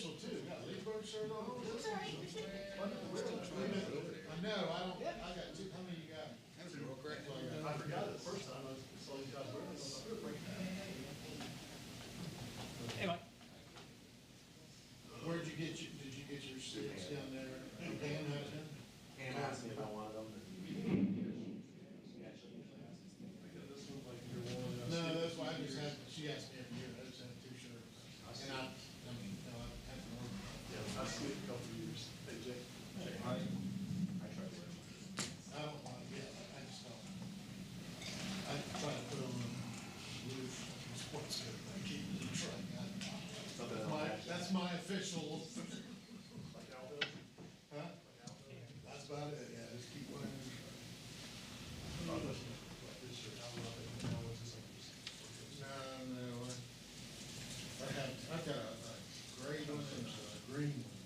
official too. Got Leesburg shirt on. I know. I don't. I got two. How many you got? That's real quick. I forgot it the first time. I saw you guys wearing it. Hey, Mike. Where'd you get your? Did you get your sticks down there? Dan has them. Cam asked me if I wanted them. No, that's why I just had. She asked me every year. I just had two shirts. And I mean, no, I have to work. Yeah, I've seen it a couple of years. Hey, Jay. I try to wear them. I don't want. Yeah, I just don't. I try to put on loose sports coat. I keep trying. That's my official. Like Al does. Huh? That's about it. Yeah, just keep wearing. This shirt, I love it. Now it's just like this. No. I've got a gray one and a green one.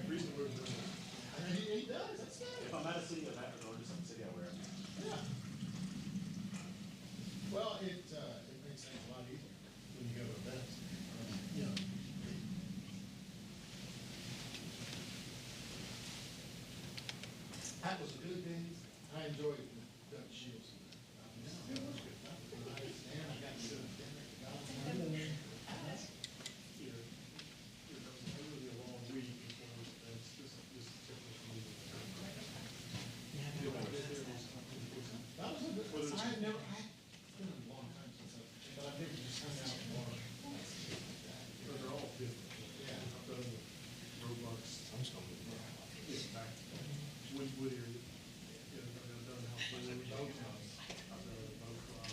Reason we're doing it. I mean, he does. That's good. If I'm out of city, I'm out of some city, I wear them. Yeah. Well, it makes things a lot easier when you go to events. You know. That was a good day. I enjoyed Dutch Shields. It was good. That was nice. And I got to go to dinner. It was really a long week before those events. This typical meeting. That was a good one. It's been a long time since but I think we just hung out more. But they're all different. Yeah. I've done the Robux. I'm just going to back Wood area. Yeah, I've done the house. I've done the boat club.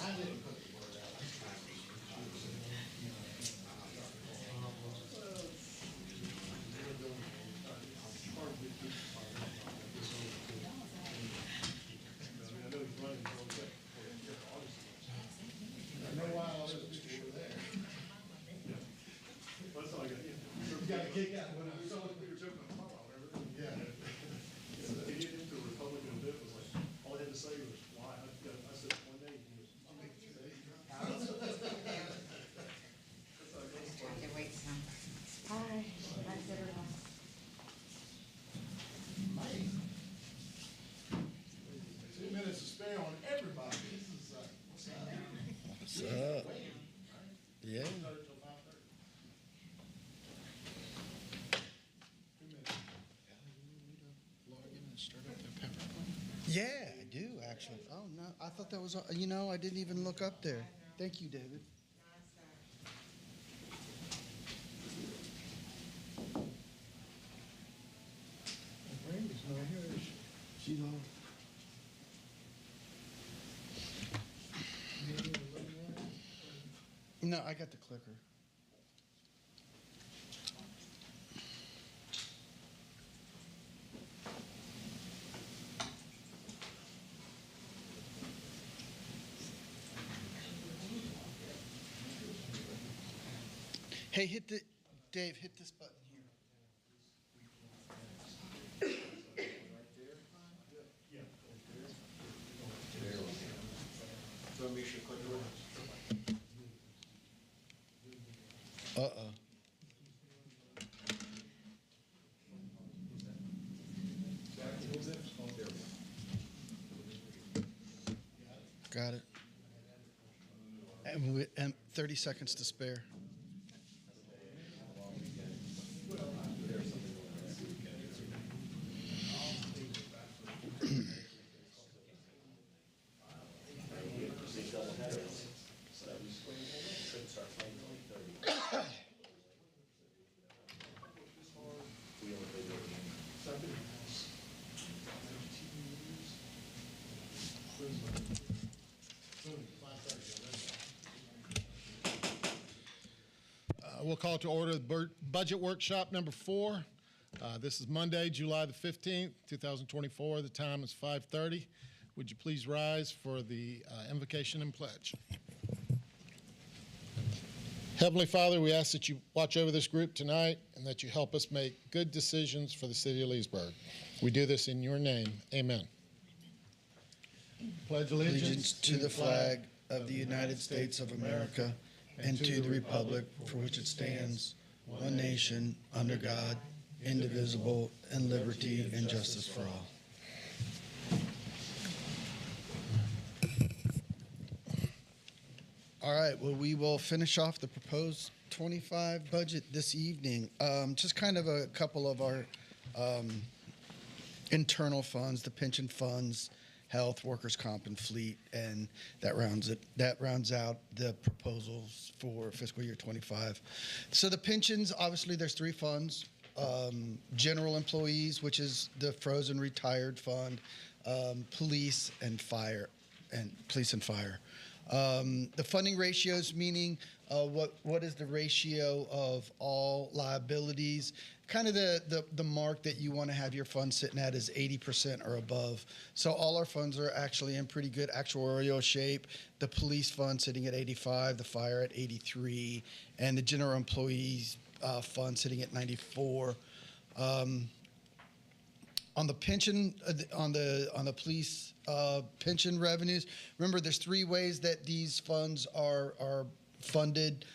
I didn't put the word out. Hard to get people fired up like this over to I know he's running for August. I know why all those people were there. Yeah. Well, that's all I got. You got a kick out when I We saw saw it. we were joking on the remember? Yeah. To get into a Republican event was like, all I had to say was, why? I said one day, he was, I'll make it 2 days. That's how it goes. Trying to wait some. Hi, how's everyone? Mate. 2 minutes to spare on everybody. This is, what's up? What's up? Yeah. Start till 5:30. 2 minutes. Yeah, I do actually. Oh no, I thought that was. I didn't even look up there. Thank you, David. Randy's not here, is she? She's on. No, I got the clicker. Hey, Dave, hit this button here. So make sure click it. Uh-oh. Got it. And 30 seconds to spare. We'll call to order the budget workshop number 4. This is Monday, July the 15th, 2024. The time is 5:30. Would you please rise for the invocation and pledge? Heavenly Father, we ask that you watch over this group tonight and that you help us make good decisions for the city of Leesburg. We do this in your name. Amen. Pledge allegiance to the flag of the United States of America and to the republic for which it stands, one nation, under God, indivisible, and liberty and justice for all. All right, well, we will finish off the proposed 25 budget this evening. Just kind of a couple of our internal funds, the pension funds, health, workers' comp, and fleet, and that rounds out the proposals for fiscal year 25. So the pensions, obviously, there's three funds: general employees, which is the frozen retired fund, police and fire. The funding ratios, meaning what is the ratio of all liabilities? Kind of the mark that you want to have your fund sitting at is 80% or above. So all our funds are actually in pretty good actuarial shape. The police fund sitting at 85, the fire at 83, and the general employees fund sitting at 94. On the pension, on the police pension revenues, remember there's three ways that these funds are funded.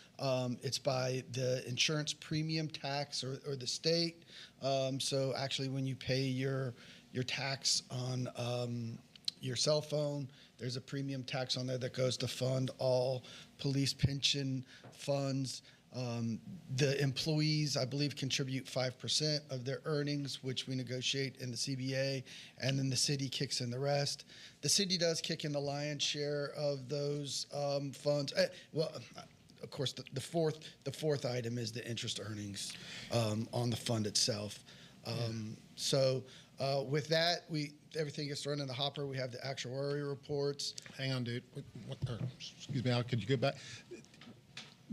It's by the insurance premium tax or the state. So actually, when you pay your tax on your cell phone, there's a premium tax on there that goes to fund all police pension funds. The employees, I believe, contribute 5% of their earnings, which we negotiate in the CBA, and then the city kicks in the rest. The city does kick in the lion's share of those funds. Of course, the fourth item is the interest earnings on the fund itself. So with that, everything gets thrown in the hopper. We have the actuarial reports. Hang on, dude. Excuse me, Al, could you go back?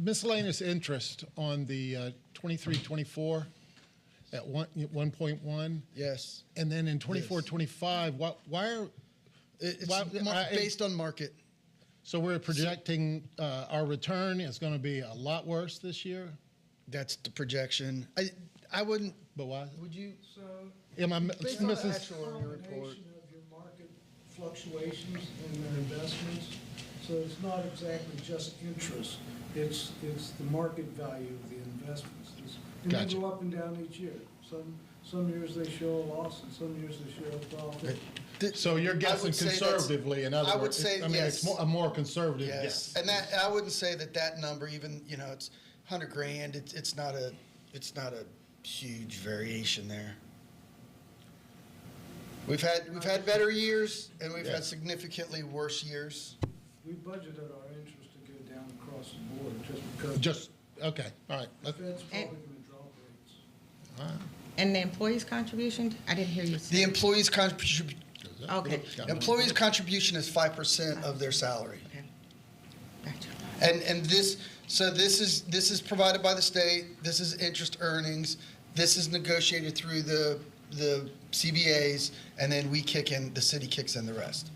Miscellaneous interest on the 23-24 at 1.1. Yes. And then in 24-25, why are It's why- based on market. so we're projecting our return is going to be a lot worse this year? That's the projection. I wouldn't. But why? Would you? So, Am I based on the missing? actuarial report. combination of your market fluctuations and their investments, so it's not exactly just interest, it's the market value of the investments. And Gotcha. they go up and down each year. Some years they show a loss, and some years they show a profit. So you're guessing would say that's- conservatively, in other I would words. say I mean, yes. it's a more conservative Yes. guess. And I wouldn't say that number, even it's $100,000. It's not a huge variation there. We've had better years, and we've Yeah. had significantly worse years. We budgeted our interest to go down across the board just because Just, okay, all right. the Fed's probably going to drop rates. All right. And the employees' contribution? I didn't hear you The say. employees' contribution Okay. is 5% of their salary. Okay. Gotcha. And this is provided by the state. This is interest earnings. This is negotiated through the CBAs, and then the city kicks in the rest.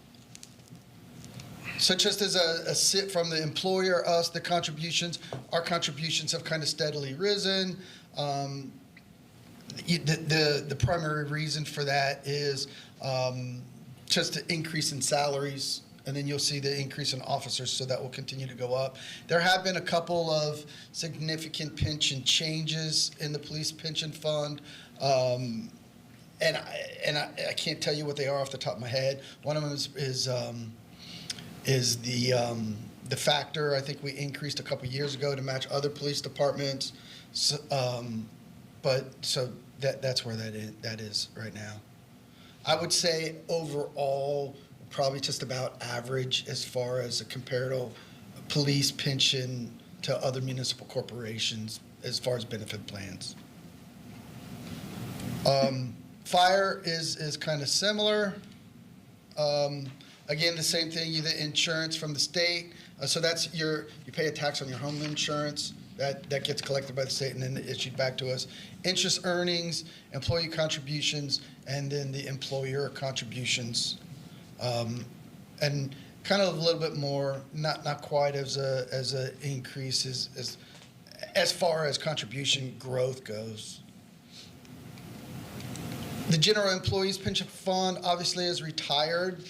So just as a sit from the employer, us, our contributions have kind of steadily risen. The primary reason for that is just the increase in salaries, and then you'll see the increase in officers, so that will continue to go up. There have been a couple of significant pension changes in the police pension fund, and I can't tell you what they are off the top of my head. One of them is the factor. I think we increased a couple years ago to match other police departments. So, that's where that is right now. I would say overall, probably just about average as far as a comparative police pension to other municipal corporations as far as benefit plans. Fire is kind of similar. Again, the same thing, the insurance from the state. So that's you pay a tax on your home insurance. That gets collected by the state and then issued back to us. Interest earnings, employee contributions, and then the employer contributions. And kind of a little bit more, not quite as a increase as far as contribution growth goes. The general employees pension fund obviously is retired.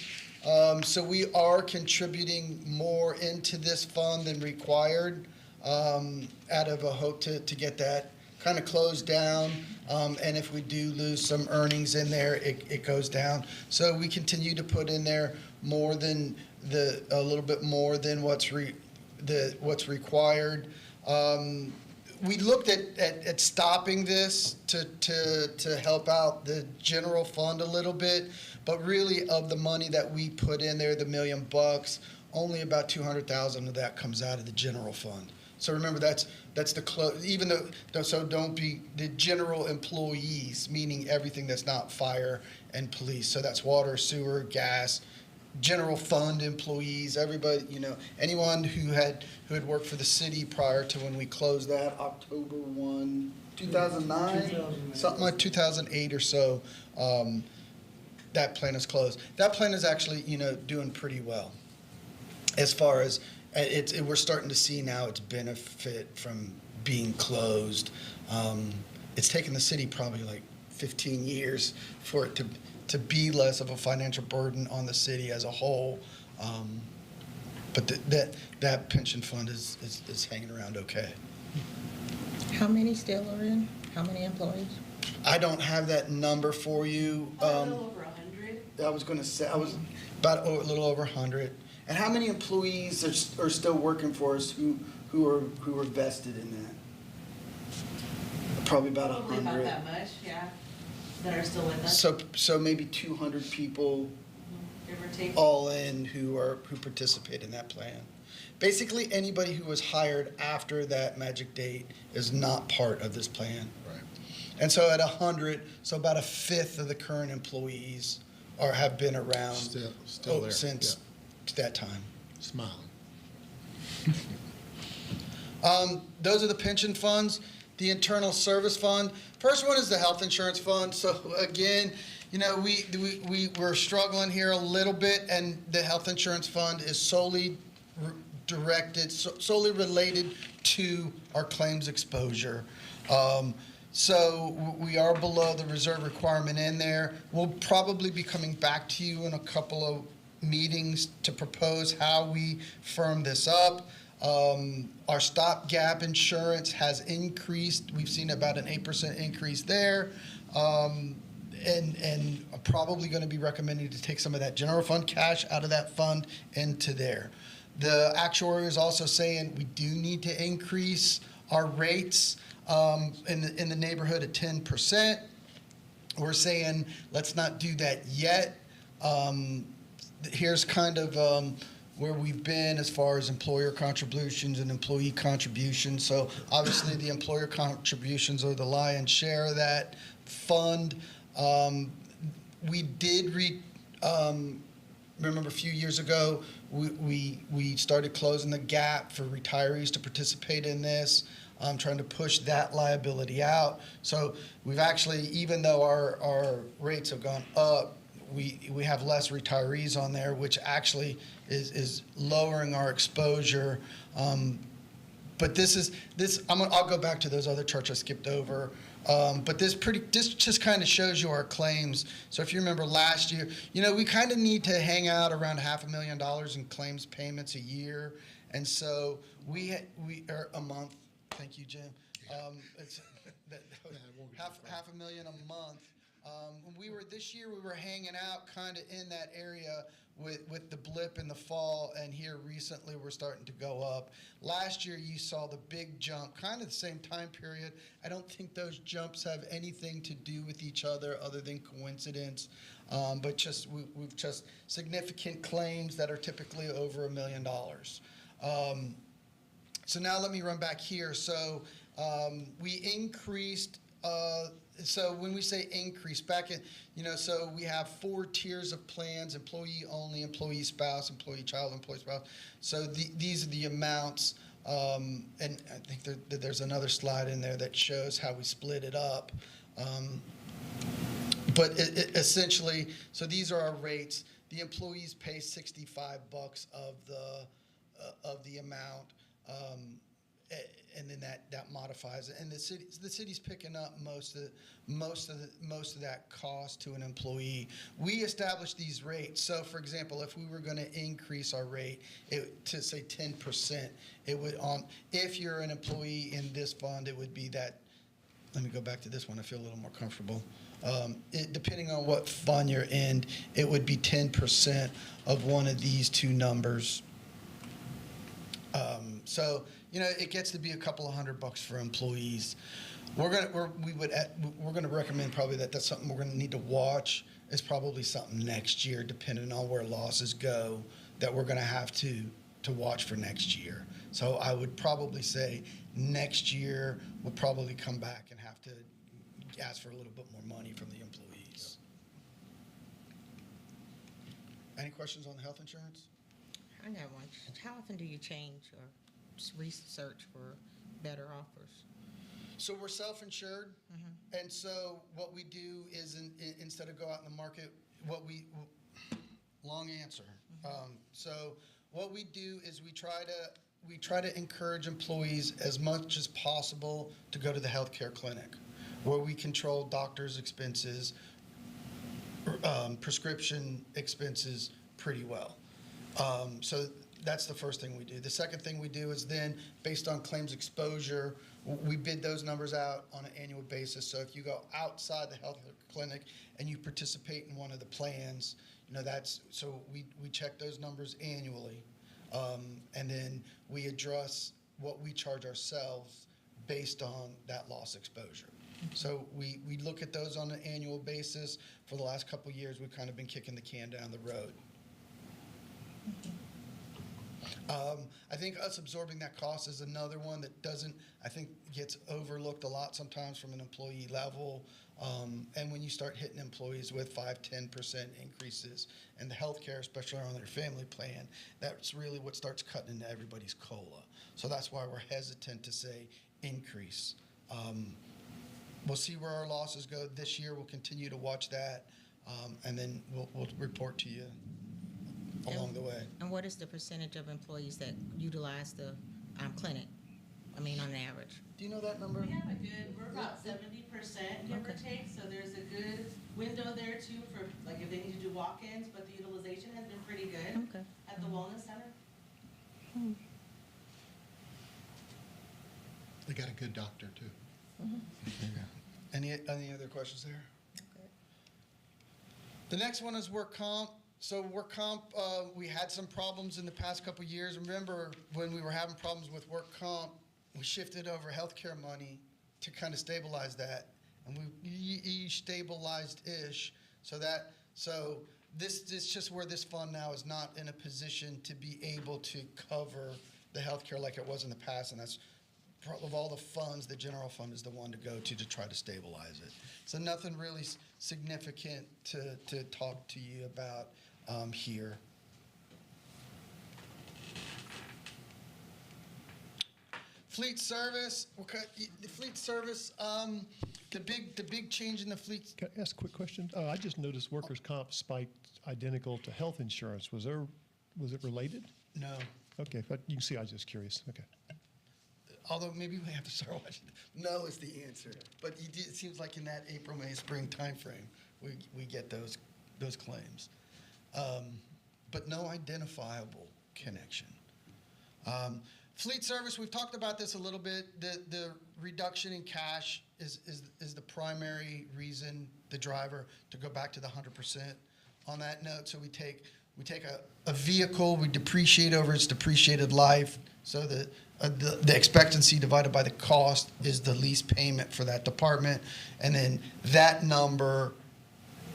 So we are contributing more into this fund than required, out of a hope to get that kind of closed down. And if we do lose some earnings in there, it goes down. So we continue to put in there more than a little bit more than what's required. We looked at stopping this to help out the general fund a little bit, but really of the money that we put in there, the $1 million, only about 200,000 of that comes out of the general fund. So remember, that's the even though, so don't be the general employees, meaning everything that's not fire and police. So that's water, sewer, gas, general fund employees, everybody, anyone who had worked for the city prior to when we closed that October 1, 2009, 2008. something like 2008 or so. That plan is closed. That plan is actually, doing pretty well. As far as we're starting to see now its benefit from being closed. It's taken the city probably like 15 years for it to be less of a financial burden on the city as a whole. But that pension fund is hanging around okay. How many still are in? How many employees? I don't have that number for you. A little over 100. I was going to say, I was about a little over 100. And how many employees are still working for us who are vested in that? Probably about Probably 100. about that much, yeah, that are still with us, So maybe 200 people give or take. all in who participate in that plan. Basically, anybody who was hired after that magic date is not part of this plan. Right. And so at 100, so about a fifth of the current employees have been around Still there. since that time. Smiling. Those are the pension funds. The internal service fund. First one is the health insurance fund. So again, we're struggling here a little bit, and the health insurance fund is solely related to our claims exposure. So we are below the reserve requirement in there. We'll probably be coming back to you in a couple of meetings to propose how we firm this up. Our stopgap insurance has increased. We've seen about an 8% increase there. And I'm probably going to be recommending to take some of that general fund cash out of that fund into there. The actuary is also saying we do need to increase our rates in the neighborhood of 10%. We're saying let's not do that yet. Here's kind of where we've been as far as employer contributions and employee contributions. So obviously the employer contributions are the lion's share of that fund. We did remember a few years ago, we started closing the gap for retirees to participate in this, trying to push that liability out. So we've actually, even though our rates have gone up, we have less retirees on there, which actually is lowering our exposure. But I'll go back to those other charts I skipped over. But this just kind of shows you our claims. So if you remember last year, we kind of need to hang out around $500,000 in claims payments a year, and so we are a month. Thank you, Jim. It's half a million a month. When this year we were hanging out kind of in that area with the blip in the fall, and here recently we're starting to go up. Last year you saw the big jump, kind of the same time period. I don't think those jumps have anything to do with each other than coincidence, but we've just significant claims that are typically over $1 million. So now let me run back here. So we increased. So when we say increase, back in, so we have 4 tiers of plans: employee only, employee spouse, employee child, employee spouse. So these are the amounts, and I think that there's another slide in there that shows how we split it up. But essentially, so these are our rates. The employees pay $65 of the amount. and then that modifies it. And the city's picking up most of that cost to an employee. We established these rates. So, for example, if we were going to increase our rate to say 10%, it would if you're an employee in this fund, it would be that. Let me go back to this one. I feel a little more comfortable. Depending on what fund you're in, it would be 10% of one of these two numbers. So, it gets to be a couple of $100 for employees. We're gonna recommend probably that's something we're gonna need to watch. It's probably something next year, depending on where losses go, that we're gonna have to watch for next year. So I would probably say next year we'll probably come back and have to ask for a little bit more money from the employees. Any questions on the health insurance? I got one. How often do you change or research for better offers? So we're self-insured, and so what we do is instead of go out in the market, long answer. So what we do is we try to encourage employees as much as possible to go to the healthcare clinic, where we control doctors' expenses, prescription expenses pretty well. So that's the first thing we do. The second thing we do is then, based on claims exposure, we bid those numbers out on an annual basis. So if you go outside the health clinic and you participate in one of the plans, so we check those numbers annually. And then we address what we charge ourselves based on that loss exposure. So we look at those on an annual basis. For the last couple of years, we've kind of been kicking the can down the road. I think us absorbing that cost is another one that gets overlooked a lot sometimes from an employee level. And when you start hitting employees with 5-10% increases in the healthcare, especially on their family plan, that's really what starts cutting into everybody's COLA. So that's why we're hesitant to say increase. We'll see where our losses go this year. We'll continue to watch that, and then we'll report to you along the way. And what is the percentage of employees that utilize the clinic? I mean, on average. Do you know that number? We're about 70%, give or take, so there's a good window there too for, like, if they need to do walk-ins, but the utilization has been pretty good Okay. at the wellness center. They got a good doctor, too. Any other questions there? Okay. The next one is work comp. So work comp, we had some problems in the past couple of years. Remember when we were having problems with work comp, we shifted over healthcare money to kind of stabilize that, and we stabilized-ish. So this is just where this fund now is not in a position to be able to cover the healthcare like it was in the past, and that's of all the funds, the general fund is the one to go to try to stabilize it. So nothing really significant to talk to you about here. Fleet service, the fleet service, the big change in the fleet. Can I ask a quick question? I just noticed workers' comp spiked identical to health insurance. Was it related? No. Okay, but you can see I was just curious. Okay. Although maybe we have to start watching. No is the answer. But it seems like in that April, May, spring timeframe, we get those claims. But no identifiable connection. Fleet service, we've talked about this a little bit. The reduction in cash is the primary reason, the driver, to go back to the 100%. On that note, so we take a vehicle, we depreciate over its depreciated life, so the expectancy divided by the cost is the lease payment for that department, and then that number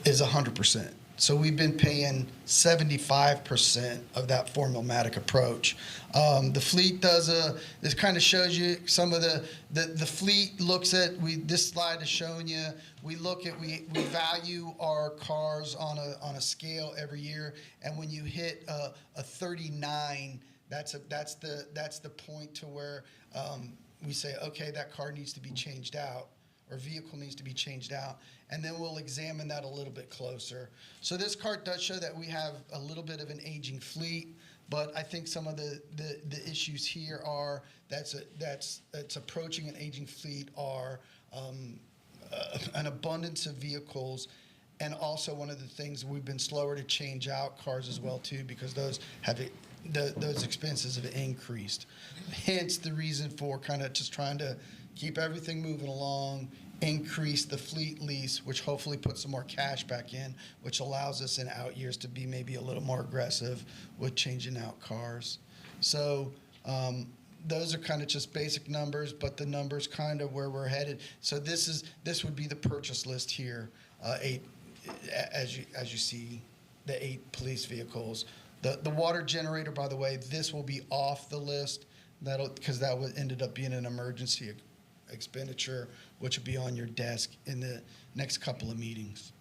is 100%. So we've been paying 75% of that formulaic approach. The fleet this kind of shows you some of the fleet looks at, this slide is showing you, we value our cars on a scale every year, and when you hit a 39, that's the point to where we say, okay, that car needs to be changed out, or vehicle needs to be changed out, and then we'll examine that a little bit closer. So this chart does show that we have a little bit of an aging fleet. But I think some of the issues here are it's approaching an aging fleet are an abundance of vehicles, and also one of the things we've been slower to change out cars as well too, because those expenses have increased. Hence the reason for kind of just trying to keep everything moving along, increase the fleet lease, which hopefully puts some more cash back in, which allows us in out years to be maybe a little more aggressive with changing out cars. So those are kind of just basic numbers, but the numbers kind of where we're headed. So this would be the purchase list here, 8, as you see, the 8 police vehicles. The water generator, by the way, this will be off the list. Because that ended up being an emergency expenditure, which will be on your desk in the next couple of meetings.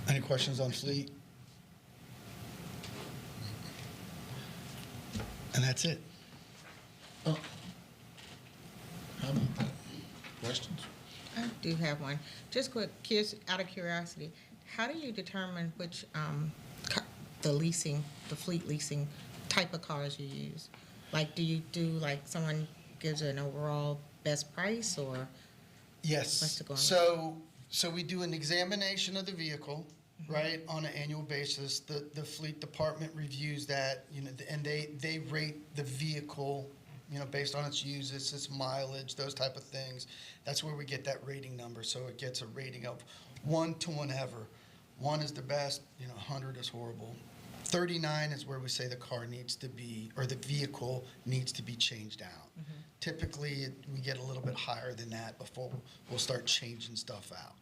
Any questions on fleet? And that's it. Oh. How about that? Questions? I do have one. Just quick, out of curiosity, how do you determine which the fleet leasing type of cars you use? Like, do you do like someone gives an overall best price, or Yes. what's the going? So we do an examination of the vehicle, right, on an annual basis. The fleet department reviews that, and they rate the vehicle, based on its uses, its mileage, those type of things. That's where we get that rating number. So it gets a rating of 1 to whenever. 1 is the best, 100 is horrible. 39 is where we say the car needs to be, or the vehicle needs to be changed out. Typically, we get a little bit higher than that before we'll start changing stuff out.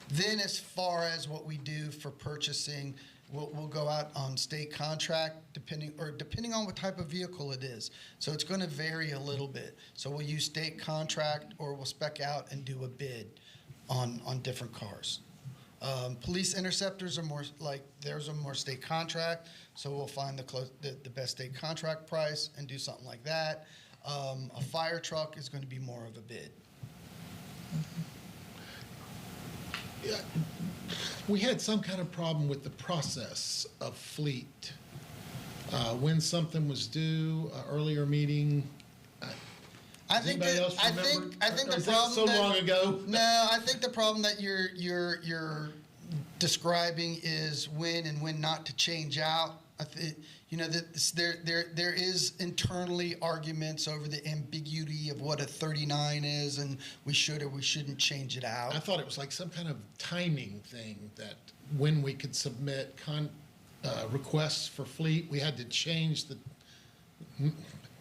Then as far as what we do for purchasing, we'll go out on state contract, depending on what type of vehicle it is. So it's going to vary a little bit. So we'll use state contract, or we'll spec out and do a bid on different cars. Police interceptors are more like, there's a more state contract, so we'll find the best state contract price and do something like that. A fire truck is going to be more of a bid. Yeah. We had some kind of problem with the process of fleet. When something was due, earlier meeting. I think anybody else I remember? think Or the is that problem so long ago. No, I think the problem that you're describing is when and when not to change out. There is internally arguments over the ambiguity of what a 39 is, and we should or we shouldn't change it out. I thought it was like some kind of timing thing, that when we could submit requests for fleet, we had to change the.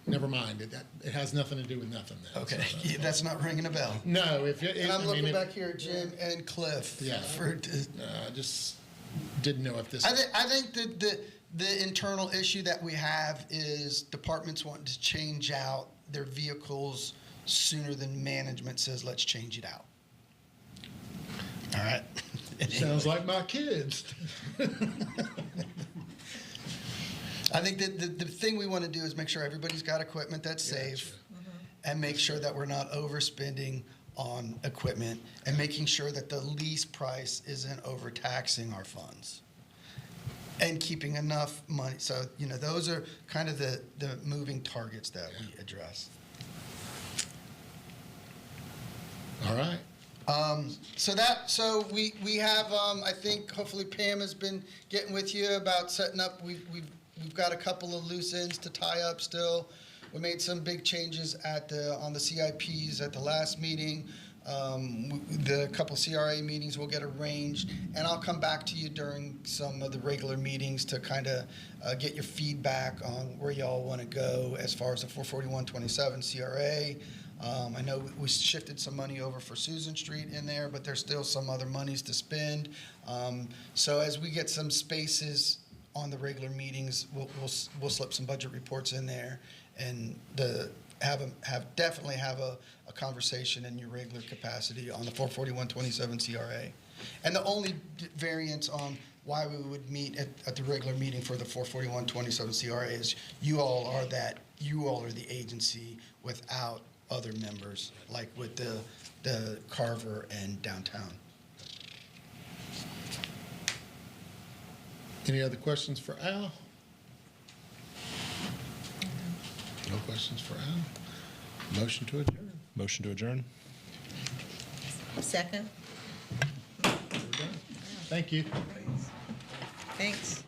Never mind. It has nothing to do with nothing. Then. Okay, that's not ringing a bell. No, And I'm looking back here at Jim and Cliff. Yeah. I just didn't know if this. I think that the internal issue that we have is departments wanting to change out their vehicles sooner than management says, let's change it out. All right. Sounds like my kids. I think that the thing we want to do is make sure everybody's got equipment that's safe, and make sure that we're not overspending on equipment, and making sure that the lease price isn't overtaxing our funds, and keeping enough money. So, those are kind of the moving targets that we address. All right. So we have, I think hopefully Pam has been getting with you about setting up. We've got a couple of loose ends to tie up still. We made some big changes on the CIPs at the last meeting. The couple CRA meetings will get arranged, and I'll come back to you during some of the regular meetings to kind of get your feedback on where y'all want to go as far as the 44127 CRA. I know we shifted some money over for Susan Street in there, but there's still some other monies to spend. So as we get some spaces on the regular meetings, we'll slip some budget reports in there, and definitely have a conversation in your regular capacity on the 44127 CRA. And the only variance on why we would meet at the regular meeting for the 44127 CRA is you all are the agency without other members, like with the Carver and downtown. Any other questions for Al? No questions for Al? Motion to adjourn. Motion to adjourn. Second? Thank you. Thanks.